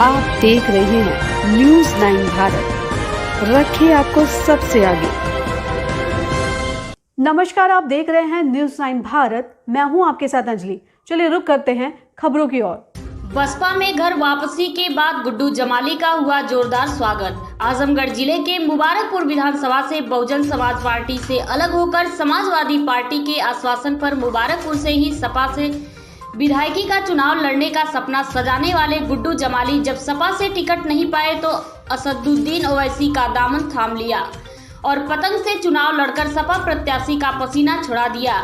आप देख रहे हैं न्यूज़ 9 भारत, रखिए आपको सबसे आगे। नमस्कार, आप देख रहे हैं न्यूज़ 9 भारत। मैं हूं आपके साथ अंजलि। चलिए रुक करते हैं खबरों की ओर। बसपा में घर वापसी के बाद गुड्डू जमाली का हुआ जोरदार स्वागत। आजमगढ़ जिले के मुबारकपुर विधानसभा से बहुजन समाज पार्टी से अलग होकर समाजवादी पार्टी के आश्वासन पर मुबारकपुर से ही सपा से विधायकी का चुनाव लड़ने का सपना सजाने वाले गुड्डू जमाली जब सपा से टिकट नहीं पाए तो असदुद्दीन ओवैसी का दामन थाम लिया और पतंग से चुनाव लड़कर सपा प्रत्याशी का पसीना छुड़ा दिया।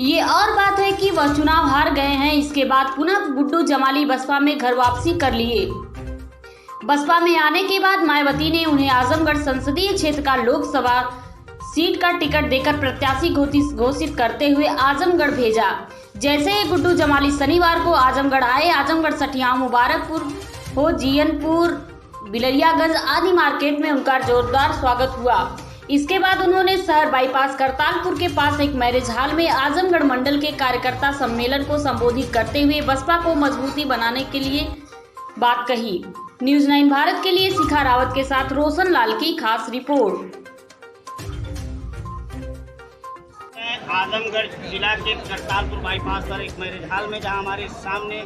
ये और बात है कि वह चुनाव हार गए हैं। इसके बाद पुनः गुड्डू जमाली बसपा में घर वापसी कर लिए। बसपा में आने के बाद मायावती ने उन्हें आजमगढ़ संसदीय क्षेत्र का लोकसभा सीट का टिकट देकर प्रत्याशी घोषित करते हुए आजमगढ़ भेजा। जैसे ही गुड्डू जमाली शनिवार को आजमगढ़ आए, आजमगढ़ सठिया मुबारकपुर हो जीयनपुर बिलरियागंज आदि मार्केट में उनका जोरदार स्वागत हुआ। इसके बाद उन्होंने शहर बाईपास करतालपुर के पास एक मैरिज हॉल में आजमगढ़ मंडल के कार्यकर्ता सम्मेलन को संबोधित करते हुए बसपा को मजबूती बनाने के लिए बात कही। न्यूज़ 9 भारत के लिए शिखा रावत के साथ रोशन लाल की खास रिपोर्ट। आजमगढ़ जिला के करतारपुर बाईपास पर एक मैरिज हॉल में जहां हमारे सामने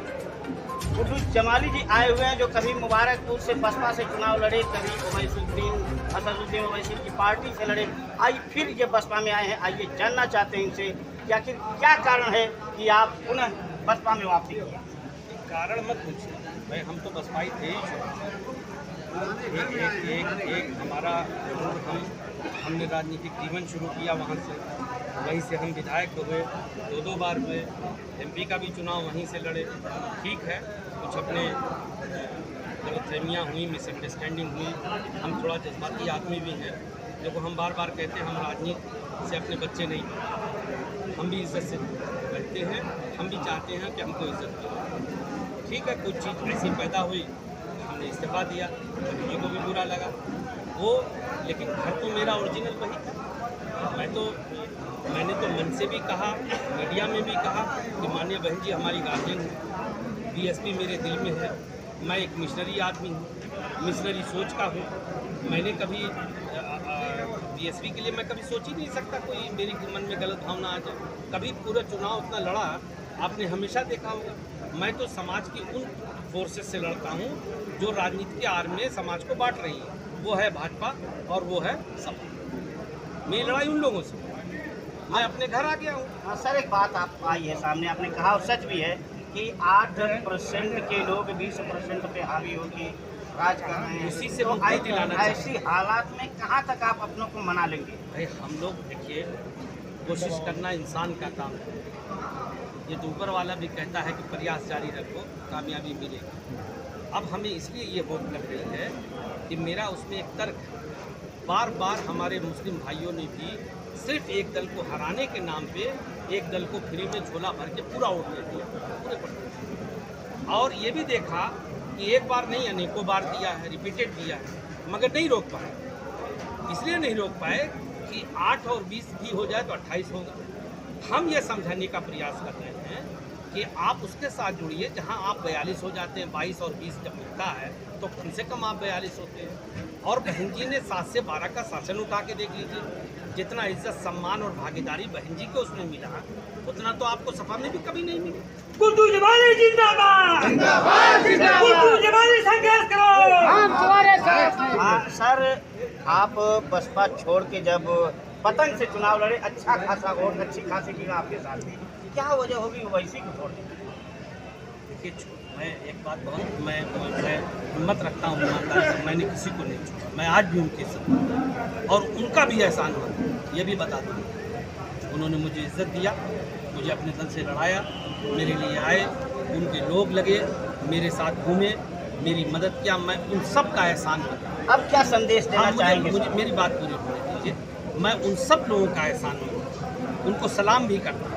गुड्डू जमाली जी आए हुए हैं, जो कभी मुबारकपुर से बसपा से चुनाव लड़े, कभी असदुद्दीन ओवैसी की पार्टी से लड़े, आज फिर ये बसपा में आए हैं। आइए जानना चाहते हैं इनसे कि आखिर क्या कारण है कि आप पुनः बसपा में वापसी किए। कारण मत पूछिए भाई, हम तो बसपा ही थे ही। एक हमारा हमने राजनीतिक जीवन शुरू किया, वहाँ से वहीं से हम विधायक हो गए, दो बार हुए, एमपी का भी चुनाव वहीं से लड़े। ठीक है, कुछ अपने गलतफहमियाँ हुई, मिसअंडरस्टैंडिंग हुई, हम थोड़ा जज्बाती आदमी भी हैं। देखो, हम बार बार कहते हैं हम राजनीति से अपने बच्चे नहीं, हम भी इज्जत से रहते हैं, हम भी चाहते हैं कि हमको इज्जत मिले। ठीक है, कुछ चीज़ ऐसी पैदा हुई, हमने इस्तीफा दिया, किसी को भी बुरा लगा वो, लेकिन घर तो मेरा ओरिजिनल वही था। मैंने तो मन से भी कहा, मीडिया में भी कहा कि माननीय बहन जी हमारी गार्जियन है, बीएसपी मेरे दिल में है, मैं एक मिशनरी आदमी हूँ, मिशनरी सोच का हूँ। मैंने कभी बीएसपी के लिए मैं कभी सोच ही नहीं सकता कोई मेरे मन में गलत भावना आ जाए। कभी पूरा चुनाव उतना लड़ा, आपने हमेशा देखा होगा। मैं तो समाज की उन फोर्सेस से लड़ता हूँ जो राजनीति के आड़ में समाज को बांट रही है, वो है भाजपा और वो है सपा। मेरी लड़ाई उन लोगों से, मैं अपने घर आ गया हूँ। हाँ सर, एक बात आप आई है सामने, आपने कहा और सच भी है कि 8% के लोग 20% पे हावी होकर राज कर रहे हैं। उसी से तो मुक्ति दिलाना ऐसी हालात में कहाँ तक आप अपनों को मना लेंगे? भाई हम लोग देखिए, कोशिश करना इंसान का काम है। ये तो ऊपर वाला भी कहता है कि प्रयास जारी रखो, कामयाबी मिलेगी। अब हमें इसलिए ये होप लग रही है कि मेरा उसमें एक तर्क है। बार बार हमारे मुस्लिम भाइयों ने भी सिर्फ एक दल को हराने के नाम पे एक दल को फ्री में झोला भर के पूरा वोट दे दिया पूरे प्रदेश। और ये भी देखा कि एक बार नहीं अनेकों बार दिया है, रिपीटेड दिया है, मगर नहीं रोक पाए। इसलिए नहीं रोक पाए कि 8 और 20 भी हो जाए तो 28 होगा। हम ये समझाने का प्रयास कर रहे हैं कि आप उसके साथ जुड़िए जहां आप 42 हो जाते हैं। 22 और 20 जब मिलता है तो कम से कम आप 42 होते हैं। और बहन जी ने 7 से 12 का शासन उठा के देख लीजिए, जितना इज्जत सम्मान और भागीदारी बहन जी को उसमें मिला, उतना तो आपको सपा में भी कभी नहीं मिला। गुड्डू जमाली जिंदाबाद, जिंदाबाद, जिंदाबाद। गुड्डू जमाली संघर्ष करो, हम तुम्हारे साथ हैं। हाँ सर, आप बसपा छोड़ के जब पतंग से चुनाव लड़े, अच्छा खासा वोट, अच्छी खासी टीम आपके साथ थी, क्या वजह होगी ओवैसी को छोड़ने की? देखिए, मैं एक बात बहुत मैं हिम्मत रखता हूँ ईमानदारी से, मैंने किसी को नहीं छोड़ा। मैं आज भी उनके साथ, और उनका भी एहसान हुआ, ये भी बता दूँ। उन्होंने मुझे इज्जत दिया, मुझे अपने दल से लड़ाया, मेरे लिए आए, उनके लोग लगे, मेरे साथ घूमे, मेरी मदद किया। मैं उन सब का एहसान हूँ। अब क्या संदेश देना चाहेंगे? मुझे मेरी बात पूरी होने दीजिए। मैं उन सब लोगों का एहसान हूँ, उनको सलाम भी करता हूँ।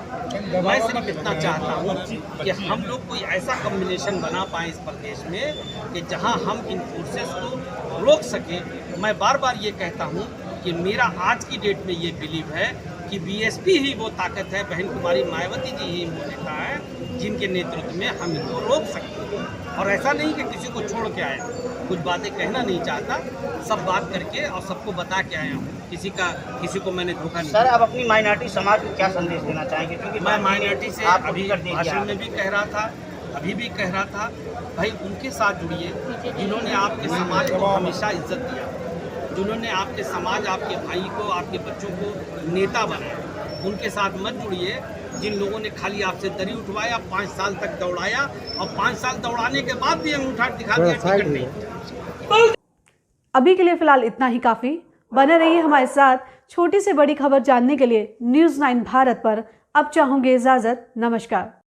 मैं सिर्फ इतना चाहता हूँ कि हम लोग कोई ऐसा कॉम्बिनेशन बना पाएँ इस प्रदेश में कि जहाँ हम इन फोर्सेस को रोक सकें। मैं बार बार ये कहता हूँ कि मेरा आज की डेट में ये बिलीव है कि बीएसपी ही वो ताकत है, बहन कुमारी मायावती जी ही वो नेता है जिनके नेतृत्व में हम इनको रोक सकते हैं। और ऐसा नहीं कि किसी को छोड़ के आया, कुछ बातें कहना नहीं चाहता, सब बात करके और सबको बता के आया हूँ। किसी को मैंने धोखा नहीं सर दिया। अब अपनी माइनॉरिटी समाज को क्या संदेश देना चाहेंगे? क्योंकि मैं माइनॉरिटी से आप अभी कर दीजिए भाषण आप। में भी कह रहा था, अभी भी कह रहा था, भाई उनके साथ जुड़िए जिन्होंने आपके समाज को हमेशा इज्जत दिया, जिन्होंने आपके समाज, आपके भाई को, आपके बच्चों को नेता बनाया। उनके साथ मत जुड़िए जिन लोगों ने खाली आपसे दरी उठवाया, 5 साल तक दौड़ाया और 5 साल दौड़ाने के बाद भी अंगूठा दिखा दिया टिकट नहीं। अभी के लिए फिलहाल इतना ही काफी। बने रहिए हमारे साथ। छोटी से बड़ी खबर जानने के लिए न्यूज़ 9 भारत पर अब चाहूंगी इजाजत। नमस्कार।